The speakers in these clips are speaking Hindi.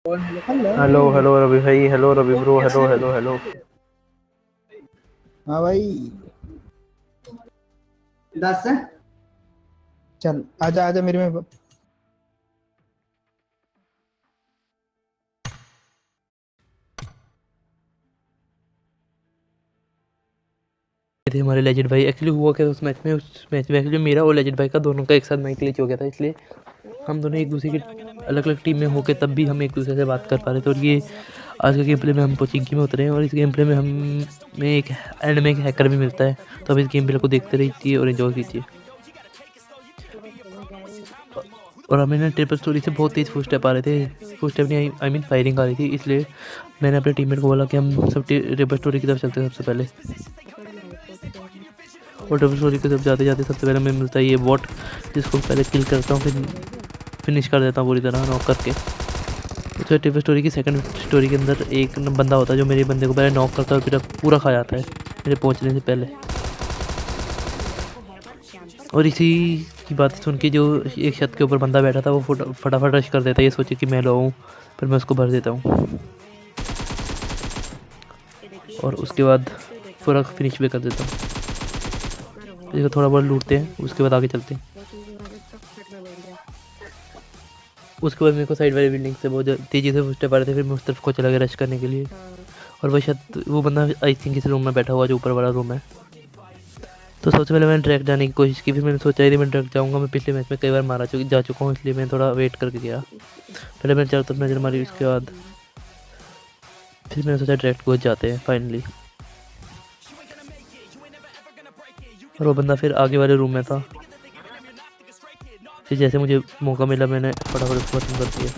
हेलो। हेलो हेलो रवि भाई, hello Ravi bro, hello hello hello. हाँ भाई। 10 है। चल आजा आजा मेरे में। थे हमारे लेजेंड भाई। एक्चुअली हुआ क्या उस मैच में एक्चुअली मेरा और लेजेंड भाई का दोनों का एक साथ माइक ग्लिच हो गया था, इसलिए हम दोनों एक दूसरे की अलग अलग टीम में होकर तब भी हम एक दूसरे से बात कर पा रहे थे। और ये आज के गेम प्ले में हम पोचिंकी में उतरे हैं और इस गेम प्ले में हम में एक एंड में एक हैकर भी मिलता है। तो अब इस गेम प्ले को देखते रहिए और एंजॉय कीजिए। और हमें ना ट्रिपल स्टोरी से बहुत तेज फुट स्टेप आ रहे थे, फुट स्टेप नहीं आई मीन फायरिंग आ रही थी, इसलिए मैंने अपने टीममेट को बोला कि हम सब ट्रिपल स्टोरी की तरफ चलते हैं सबसे पहले। और ट्रिपल स्टोरी की तरफ जाते जाते सबसे पहले हमें मिलता है ये बॉट, जिसको पहले किल करता हूँ, फिर फिनिश कर देता हूँ पूरी तरह नॉक करके। तो ट्रिपल स्टोरी की सेकंड स्टोरी के अंदर एक बंदा होता है जो मेरे बंदे को पहले नॉक करता है और फिर पूरा खा जाता है मेरे पहुँचने से पहले। और इसी की बात सुन के जो एक छत के ऊपर बंदा बैठा था वो फटाफट रश कर देता है, ये सोचे कि मैं लो हूँ, फिर मैं उसको भर देता हूँ और उसके बाद पूरा फिनिश भी कर देता हूँ। इसको थोड़ा बहुत लूटते हैं, उसके बाद आगे चलते हैं। उसके बाद मेरे को साइड वाली बिल्डिंग से बहुत तेज़ी से फुस्टे पा रहे थे, फिर मैं उस तरफ को चला गया रश करने के लिए। और वह शायद वो बंदा आई थिंक इस रूम में बैठा हुआ जो ऊपर वाला रूम है। तो सबसे पहले मैंने डायरेक्ट जाने की कोशिश की, फिर मैंने सोचा यदि मैं डायरेक्ट जाऊँगा, मैं पिछले मैच में कई बार जा चुका हूँ, इसलिए मैं थोड़ा वेट करके गया। पहले मैंने चारों तरफ नज़र मारी, उसके बाद फिर मैंने सोचा डायरेक्ट घुस जाते हैं फाइनली। और वो बंदा फिर आगे वाले रूम में था। फिर जैसे मुझे मौका मिला मैंने फटाफट उसको खत्म कर दिया।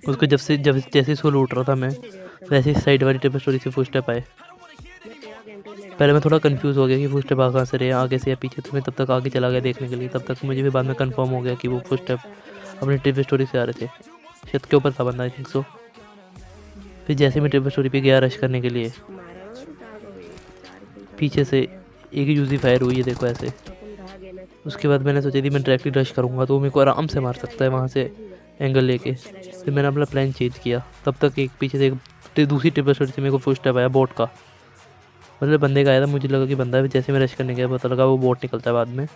उसको जब जैसे इसको लूट रहा था मैं, वैसे ही साइड वाली ट्रिपल स्टोरी से फुट स्टेप आए। पहले मैं थोड़ा कंफ्यूज हो गया कि फुट स्टेप कहाँ से रहे, आगे से या पीछे, तो मैं तब तक आगे चला गया देखने के लिए। तब तक मुझे भी बाद में कंफर्म हो गया कि वो फुट स्टेप अपनी ट्रिपल स्टोरी से आ रहे थे। छत के ऊपर था बंदा आई थिंक सो। फिर जैसे मैं ट्रिपल स्टोरी पे गया रश करने के लिए, पीछे से एक यूजी फायर हुई है, देखो ऐसे। उसके बाद मैंने सोचा थी मैं डायरेक्टली रश करूँगा तो वो मेरे को आराम से मार सकता है वहाँ से एंगल लेके। फिर मैंने अपना प्लान चेंज किया। तब तक एक पीछे से एक दूसरी ट्रिपल स्टोरी से मेरे को फुट स्टेप आया बोट का, मतलब बंदे का आया था, मुझे लगा कि बंदा है। जैसे मैं रश करने गया पता लगा वो बोट निकलता है बाद में।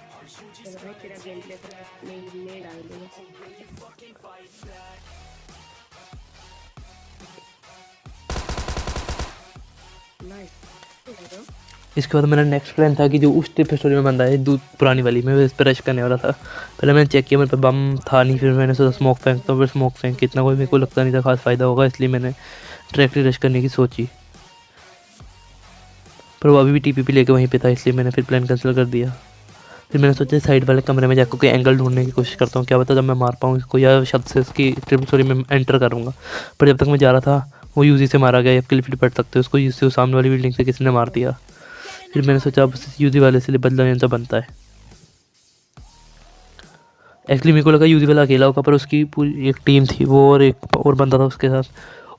इसके बाद मेरा नेक्स्ट प्लान था कि जो उस ट्रिपल स्टोरी में बंदा है पुरानी वाली में, इस पर रश करने वाला था। पहले मैंने चेक किया मेरे पे बम था नहीं, फिर मैंने सोचा स्मोक फेंकता हूँ, फिर स्मोक फेंक के इतना कोई मेरे को लगता नहीं था खास फ़ायदा होगा, इसलिए मैंने डायरेक्टली रश करने की सोची। पर वो अभी भी टीपीपी लेके वहीं पे था, इसलिए मैंने फिर प्लान कैंसिल कर दिया। फिर मैंने सोचा साइड वाले कमरे में जाकर कोई एंगल ढूंढने की कोशिश करता हूँ, क्या पता जब मैं मार पाऊँ इसको या छत से इसकी ट्रिपल स्टोरी में एंटर करूँगा। पर जब तक मैं जा रहा था वो यूजी से मारा गया, किल फिर पड़ सकते हो उसको, यूजी सामने वाली बिल्डिंग से किसी ने मार दिया। फिर मैंने सोचा अब यूजी वाले से बदला लेना बनता है। एक्चुअली मेरे को लगा यूजी वाला अकेला होगा, पर उसकी पूरी एक टीम थी, वो और एक और बंदा था उसके साथ।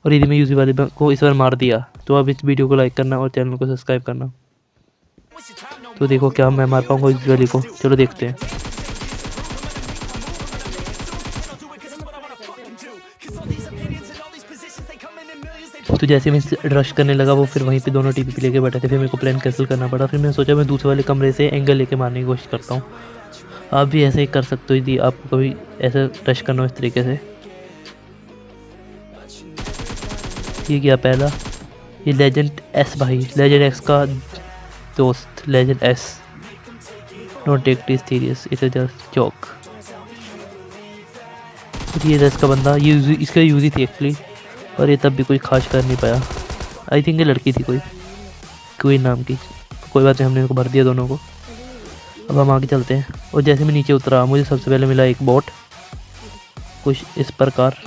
और यदि मैं यूजी वाले को इस बार मार दिया तो अब इस वीडियो को लाइक करना और चैनल को सब्सक्राइब करना। तो देखो क्या मैं मार पाऊँगा यूजी वाले को, चलो देखते हैं। तो जैसे मैं रश करने लगा वो फिर वहीं पे दोनों टीपी लेके बैठे थे, फिर मेरे को प्लान कैंसिल करना पड़ा। फिर मैंने सोचा मैं दूसरे वाले कमरे से एंगल लेके मारने की कोशिश करता हूँ। आप भी ऐसे ही कर सकते हो यदि आपको कभी ऐसे रश करना हो इस तरीके से। ये क्या पहला, ये लेजेंड एस भाई, लेजेंड एक्स का दोस्त legend S. Don't take this serious, it is just joke. ये रस का बंदा, ये इसका यूजी थी एक्चुअली, और ये तब भी कोई खास कर नहीं पाया। आई थिंक ये लड़की थी कोई नाम की। कोई बात नहीं, हमने इनको भर दिया दोनों को। अब हम आगे चलते हैं। और जैसे मैं नीचे उतरा मुझे सबसे पहले मिला एक बोट कुछ इस प्रकार,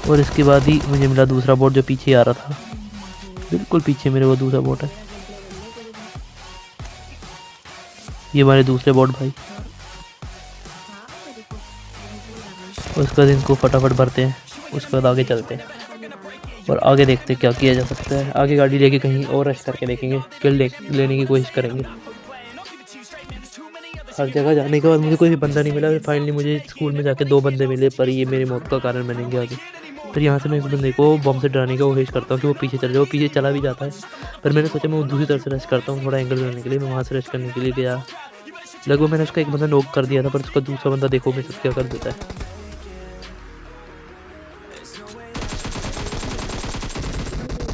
और इसके बाद ही मुझे मिला दूसरा बोट जो पीछे आ रहा था, बिल्कुल पीछे मेरे वो दूसरा बोट है। ये हमारे दूसरे बोट भाई। उसके बाद इनको फटाफट भरते हैं, उसके बाद आगे चलते हैं और आगे देखते हैं क्या किया जा सकता है। आगे गाड़ी लेके कहीं और रश करके देखेंगे, किल लेने की कोशिश करेंगे। हर जगह जाने के बाद मुझे कोई भी बंदा नहीं मिला। फिर फाइनली मुझे स्कूल में जाके 2 बंदे मिले, पर ये मेरी मौत का कारण बनेंगे आगे। फिर यहाँ से मैं इस बंदे को बम से डराने की कोशिश करता हूँ कि वो पीछे चले जाए। वो पीछे चला भी जाता है, पर मैंने सोचा मैं वो दूसरी तरफ से रश करता हूँ, थोड़ा एंगल बनाने के लिए। मैं वहाँ से रश करने के लिए गया। लगभग मैंने उसका एक बंदा नॉक कर दिया था, पर उसका दूसरा बंदा देखो मेरे साथ क्या कर देता है।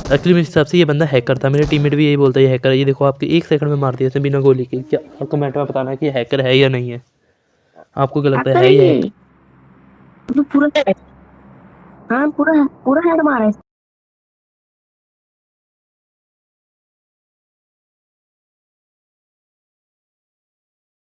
एक्चुअली मेरे हिसाब से ये बंदा हैकर था। मेरे टीममेट भी यही बोलता है ये हैकर है। ये देखो आपके 1 सेकंड में मार दिया इसने बिना गोली के। क्या आप कमेंट में बताना कि ये हैकर है या नहीं है, आपको क्या लगता है या तो पूरा हाँ पूरा पूरा हेड मारा है।